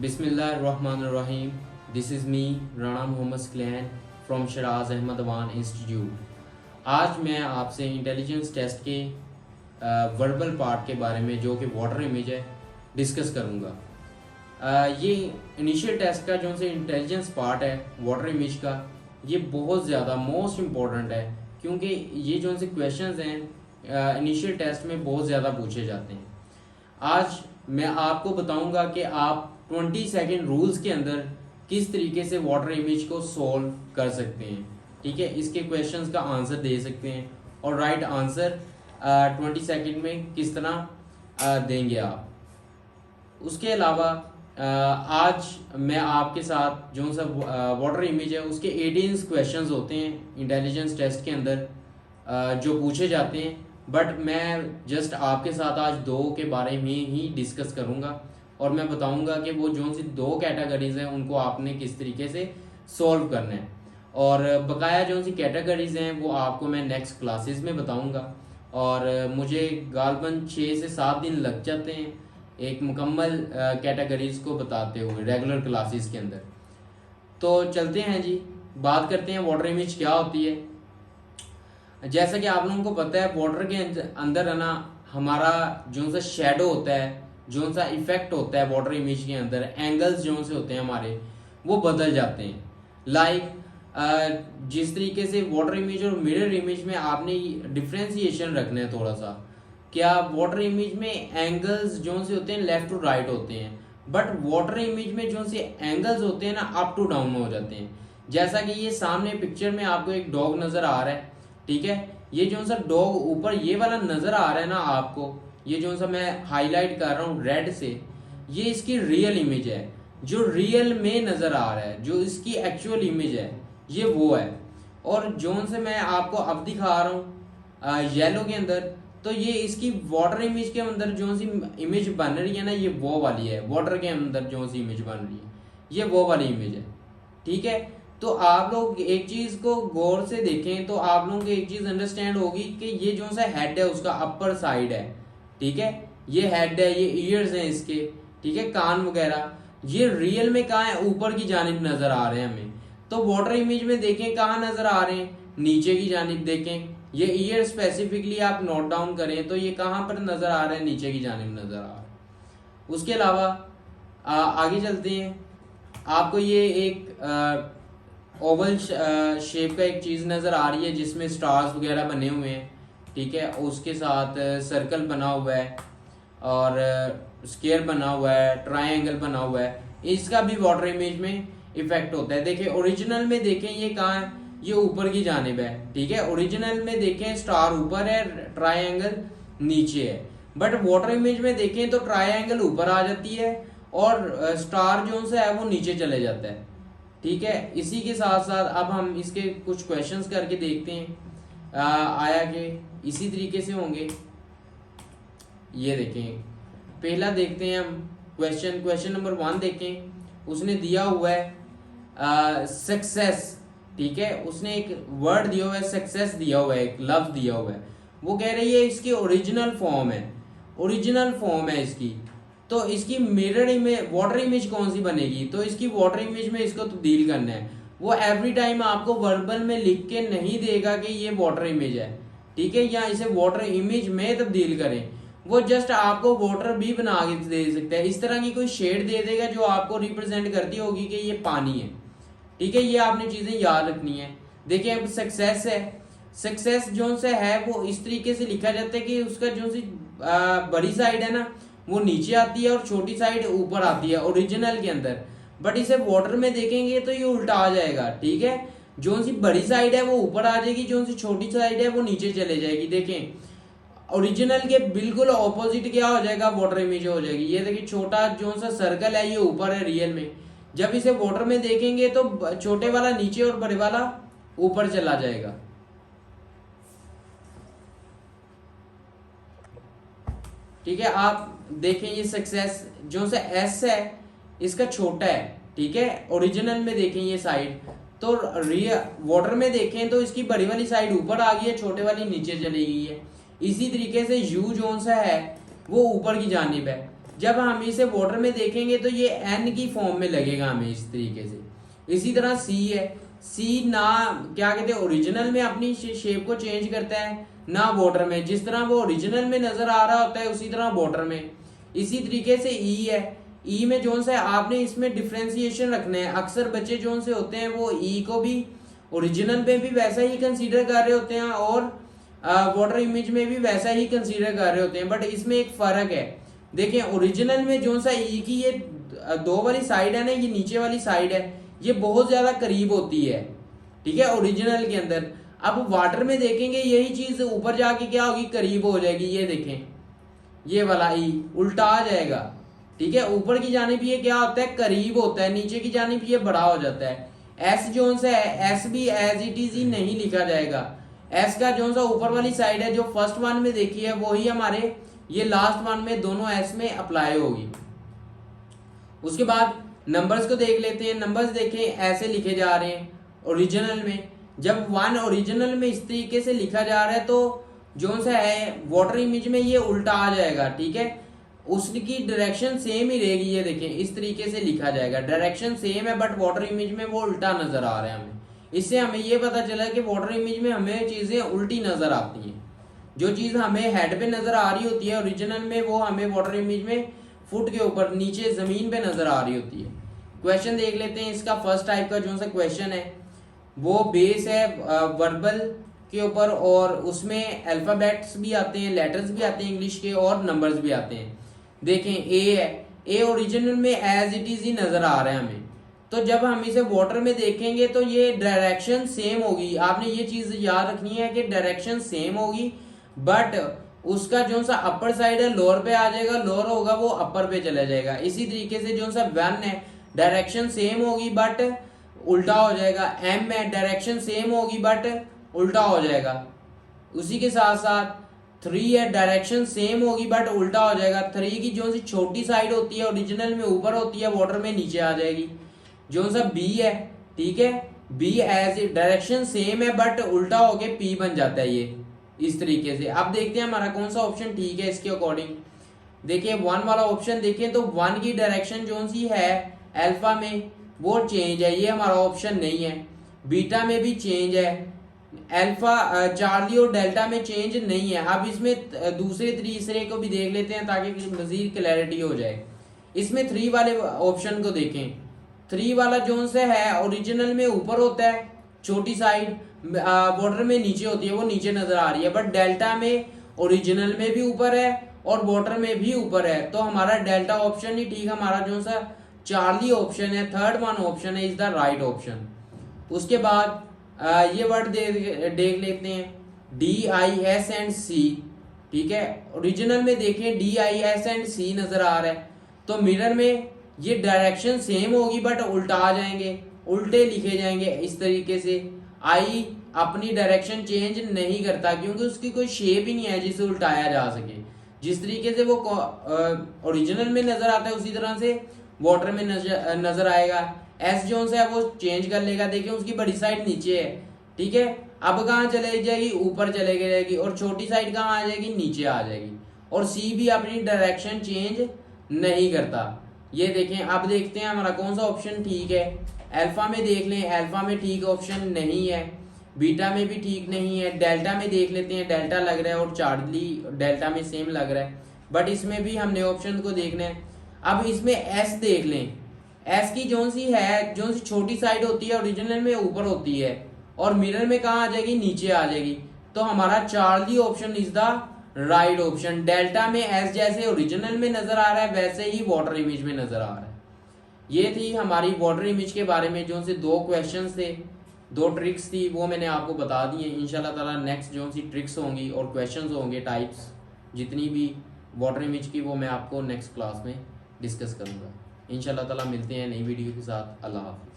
बिस्मिल्लाहिर्रहमानिर्रहीम। This is me Rana Mohammad Saqlain from Shiraz Ahmad Awan institute. आज मैं आपसे इंटेलिजेंस टेस्ट के वर्बल पार्ट के बारे में, जो कि वाटर इमेज है, डिस्कस करूँगा। ये इनिशियल टेस्ट का जो से इंटेलिजेंस पार्ट है वाटर इमेज का, ये बहुत ज़्यादा मोस्ट इम्पॉर्टेंट है, क्योंकि ये जो से क्वेश्चंस हैं इनिशियल टेस्ट में बहुत ज़्यादा पूछे जाते हैं। आज मैं आपको बताऊंगा कि आप 20 सेकेंड रूल्स के अंदर किस तरीके से वाटर इमेज को सॉल्व कर सकते हैं। ठीक है, इसके क्वेश्चंस का आंसर दे सकते हैं और राइट आंसर 20 सेकेंड में किस तरह देंगे आप। उसके अलावा आज मैं आपके साथ जो सा वाटर इमेज है उसके 18 क्वेश्चंस होते हैं इंटेलिजेंस टेस्ट के अंदर जो पूछे जाते हैं, बट मैं जस्ट आपके साथ आज दो के बारे में ही डिस्कस करूंगा और मैं बताऊंगा कि वो जो सी दो कैटेगरीज हैं उनको आपने किस तरीके से सॉल्व करना है, और बकाया जो सी कैटेगरीज हैं वो आपको मैं नेक्स्ट क्लासेस में बताऊंगा। और मुझे गालबन 6 से 7 दिन लग जाते हैं एक मुकम्मल कैटेगरीज को बताते हुए रेगुलर क्लासेस के अंदर। तो चलते हैं जी, बात करते हैं वाटर इमेज क्या होती है। जैसा कि आप लोगों को पता है वाटर के अंदर है ना, हमारा जो सा शेडो होता है, जो सा इफेक्ट होता है वाटर इमेज के अंदर, एंगल्स जो से होते हैं हमारे वो बदल जाते हैं। लाइक जिस तरीके से वाटर इमेज और मिरर इमेज में आपने डिफ्रेंसिएशन रखना है थोड़ा सा। क्या वाटर इमेज में एंगल्स जो से होते हैं लेफ्ट टू राइट होते हैं, बट वाटर इमेज में जो से एंगल्स होते हैं ना अप टू डाउन हो जाते हैं। जैसा कि ये सामने पिक्चर में आपको एक डॉग नजर आ रहा है, ठीक है, ये जो सा डॉग ऊपर ये वाला नजर आ रहा है ना आपको, ये जो सा मैं हाईलाइट कर रहा हूँ रेड से, ये इसकी रियल इमेज है, जो रियल में नजर आ रहा है, जो इसकी एक्चुअल इमेज है ये वो है। और जो से मैं आपको अब दिखा रहा हूँ येलो के अंदर, तो ये इसकी वाटर इमेज के अंदर जो सी इमेज बन रही है ना, ये वो वाली है। वाटर के अंदर जो सी इमेज बन रही है ये वो वाली इमेज है। ठीक है, तो आप लोग एक चीज को गौर से देखें तो आप लोगों को एक चीज अंडरस्टैंड होगी कि ये जो सा हेड है उसका अपर साइड है। ठीक है, ये हेड है, ये ईयर्स हैं इसके, ठीक है, कान वगैरह, ये रियल में कहाँ है, ऊपर की जानिब नजर आ रहे हैं हमें। तो वाटर इमेज में देखें कहाँ नजर आ रहे हैं, नीचे की जानिब देखें। ये ईयर स्पेसिफिकली आप नोट डाउन करें तो ये कहाँ पर नजर आ रहे हैं, नीचे की जानिब नजर आ रहे हैं। उसके अलावा आगे चलते हैं। आपको ये एक ओवल शेप का एक चीज नजर आ रही है जिसमें स्टार्स वगैरह बने हुए हैं, ठीक है, उसके साथ सर्कल बना हुआ है और स्क्वायर बना हुआ है, ट्रायंगल बना हुआ है। इसका भी वाटर इमेज में इफेक्ट होता है। देखिए ओरिजिनल में देखें ये कहाँ है, ये ऊपर की जानिब है। ठीक है, ओरिजिनल में देखें स्टार ऊपर है, ट्रायंगल नीचे है, बट वाटर इमेज में देखें तो ट्रायंगल ऊपर आ जाती है और स्टार जो है वो नीचे चले जाता है। ठीक है, इसी के साथ साथ अब हम इसके कुछ क्वेश्चंस करके देखते हैं आया कि इसी तरीके से होंगे। ये देखें, पहला देखते हैं हम क्वेश्चन नंबर 1 देखें। उसने दिया हुआ है सक्सेस, ठीक है, उसने एक वर्ड दिया हुआ है सक्सेस, दिया हुआ है एक लफ्ज दिया हुआ है। वो कह रही है इसकी ओरिजिनल फॉर्म है, ओरिजिनल फॉर्म है इसकी, तो इसकी मिरर इमेज वाटर इमेज कौन सी बनेगी। तो इसकी वाटर इमेज में इसको तब्दील करना है। वो एवरी टाइम आपको वर्बल में लिख के नहीं देगा कि ये वाटर इमेज है, ठीक है, या इसे वाटर इमेज में तब्दील करें। वो जस्ट आपको वाटर भी बना के दे सकता है। इस तरह की कोई शेड दे देगा जो आपको रिप्रेजेंट करती होगी कि ये पानी है। ठीक है, ये आपने चीजें याद रखनी है। देखिए अब सक्सेस है, सक्सेस जो से है वो इस तरीके से लिखा जाता है कि उसका जो सी बड़ी साइड है ना वो नीचे आती है और छोटी साइड ऊपर आती है ओरिजिनल के अंदर, बट इसे वाटर में देखेंगे तो ये उल्टा आ जाएगा। ठीक है, जो सी बड़ी साइड है वो ऊपर आ जाएगी, जो सी छोटी साइड है वो नीचे चले जाएगी। देखें ओरिजिनल के बिल्कुल ऑपोजिट क्या हो जाएगा, वाटर इमेज हो जाएगी। ये देखिए छोटा जो सा सर्कल है ये ऊपर है रियल में, जब इसे वाटर में देखेंगे तो छोटे वाला नीचे और बड़े वाला ऊपर चला जाएगा। ठीक है, आप देखें ये सक्सेस जो से एस है इसका छोटा है, ठीक है, ओरिजिनल में देखें ये साइड, तो वाटर में देखें तो इसकी बड़ी वाली साइड ऊपर आ गई है, छोटे वाली नीचे चली गई है। इसी तरीके से यू जो सा है वो ऊपर की जानिब है, जब हम इसे वाटर में देखेंगे तो ये एन की फॉर्म में लगेगा हमें इस तरीके से। इसी तरह सी है, सी ना क्या कहते हैं ओरिजिनल में अपनी शेप को चेंज करता है ना वाटर में। जिस तरह वो ओरिजिनल में नजर आ रहा होता है उसी तरह वाटर में। इसी तरीके से ई है, ई में जो सा आपने इसमें डिफ्रेंसिएशन रखना है। अक्सर बच्चे जो से होते हैं वो ई को भी ओरिजिनल में भी वैसा ही कंसीडर कर रहे होते हैं और वाटर इमेज में भी वैसा ही कंसीडर कर रहे होते हैं, बट इसमें एक फर्क है। देखिए ओरिजिनल में जो सा ई की ये दो वाली साइड है ना, ये नीचे वाली साइड है, ये बहुत ज्यादा करीब होती है, ठीक है, ओरिजिनल के अंदर। अब वाटर में देखेंगे यही चीज ऊपर जाके क्या होगी, करीब हो जाएगी। ये देखें ये वाला ई उल्टा आ जाएगा, ठीक है। ऊपर की जानिब ये क्या होता है, करीब होता है, नीचे की जानिब ये बड़ा हो जाता है। एस जो सा है, एस भी एज इट इज ही नहीं लिखा जाएगा। एस का जो सा ऊपर वाली साइड है जो फर्स्ट वन में देखी है वही हमारे ये लास्ट वन में दोनों एस में अप्लाई होगी। उसके बाद नंबर्स को देख लेते हैं। नंबर्स देखें ऐसे लिखे जा रहे हैं ओरिजिनल में। जब वन ओरिजिनल में इस तरीके से लिखा जा रहा है तो जो सा है वाटर इमेज में ये उल्टा आ जाएगा, ठीक है। उसकी डायरेक्शन सेम ही रहेगी। ये देखें इस तरीके से लिखा जाएगा, डायरेक्शन सेम है बट वाटर इमेज में वो उल्टा नजर आ रहा है हमें। इससे हमें ये पता चला कि वाटर इमेज में हमें चीजें उल्टी नजर आती हैं। जो चीज हमें हेड पे नजर आ रही होती है ओरिजिनल में वो हमें वाटर इमेज में फुट के ऊपर नीचे जमीन पे नजर आ रही होती है। क्वेश्चन देख लेते हैं। इसका फर्स्ट टाइप का जो सा क्वेश्चन है वो बेस है वर्बल के ऊपर और उसमें अल्फाबेट्स भी आते हैं, लेटर्स भी आते हैं इंग्लिश के और नंबर्स भी आते हैं। देखें ए है, ए ओरिजिनल में एज इट इज ही नजर आ रहा है हमें। तो जब हम इसे वाटर में देखेंगे तो ये डायरेक्शन सेम होगी। आपने ये चीज याद रखनी है कि डायरेक्शन सेम होगी बट उसका जो सा अपर साइड है लोअर पे आ जाएगा, लोअर होगा वो अपर पे चला जाएगा। इसी तरीके से जो सा वन है डायरेक्शन सेम होगी बट उल्टा हो जाएगा। एम है डायरेक्शन सेम होगी बट उल्टा हो जाएगा। उसी के साथ साथ थ्री है डायरेक्शन सेम होगी बट उल्टा हो जाएगा। थ्री की जो सी छोटी साइड होती है ओरिजिनल में ऊपर होती है, वाटर में नीचे आ जाएगी। जो सा बी है, ठीक है, बी एज डायरेक्शन सेम है बट उल्टा होके पी बन जाता है ये इस तरीके से। अब देखते हैं हमारा कौन सा ऑप्शन ठीक है इसके अकॉर्डिंग। देखिए वन वाला ऑप्शन देखें तो वन की डायरेक्शन जो सी है अल्फा में वो चेंज है, ये हमारा ऑप्शन नहीं है। बीटा में भी चेंज है, अल्फा चार्ली और डेल्टा में चेंज नहीं है। अब इसमें दूसरे तीसरे को भी देख लेते हैं ताकि मजीद क्लैरिटी हो जाए। इसमें थ्री वाले ऑप्शन को देखें। थ्री वाला जो से है ओरिजिनल में ऊपर होता है, छोटी साइड वाटर में नीचे होती है, वो नीचे नजर आ रही है। बट डेल्टा में ओरिजिनल में भी ऊपर है और वाटर में भी ऊपर है, तो हमारा डेल्टा ऑप्शन ही ठीक, हमारा जो सा चार्ली ऑप्शन है, थर्ड वन ऑप्शन है, इज द राइट ऑप्शन। उसके बाद ये वर्ड देख लेते हैं DIS एंड C, ठीक है। ओरिजिनल में देखें DIS एंड C नजर आ रहा है, तो मिरर में ये डायरेक्शन सेम होगी बट उल्टा आ जाएंगे, उल्टे लिखे जाएंगे इस तरीके से। आई अपनी डायरेक्शन चेंज नहीं करता क्योंकि उसकी कोई शेप ही नहीं है जिसे उल्टाया जा सके। जिस तरीके से वो ओरिजिनल में नजर आता है उसी तरह से वाटर में नजर आएगा। एस जोन है वो चेंज कर लेगा, देखिए उसकी बड़ी साइड नीचे है, ठीक है। अब कहाँ चले जाएगी, ऊपर चले जाएगी, और छोटी साइड कहाँ आ जाएगी, नीचे आ जाएगी। और सी भी अपनी डायरेक्शन चेंज नहीं करता। ये देखें, अब देखते हैं हमारा कौन सा ऑप्शन ठीक है। अल्फा में देख लें, अल्फा में ठीक ऑप्शन नहीं है, बीटा में भी ठीक नहीं है। डेल्टा में देख लेते हैं, डेल्टा लग रहा है और चार्ली डेल्टा में सेम लग रहा है, बट इसमें भी हमने ऑप्शन को देखना है। अब इसमें एस देख लें, एस की जो सी है, जो सी छोटी साइड होती है ओरिजिनल में ऊपर होती है और मिरर में कहाँ आ जाएगी, नीचे आ जाएगी। तो हमारा Charlie option is the right option. Delta में एस जैसे ओरिजिनल में नजर आ रहा है वैसे ही वाटर इमेज में नजर आ रहा है। ये थी हमारी वाटर इमेज के बारे में जो से दो क्वेश्चंस थे, दो ट्रिक्स थी, वो मैंने आपको बता दी है। इंशाल्लाह ताला नेक्स्ट जो सी ट्रिक्स होंगी और क्वेश्चंस होंगे टाइप्स जितनी भी वाटर इमेज की, वो मैं आपको नेक्स्ट क्लास में डिस्कस करूंगा। इंशाल्लाह ताला मिलते हैं नई वीडियो के साथ। अल्लाह हाफ़िज़।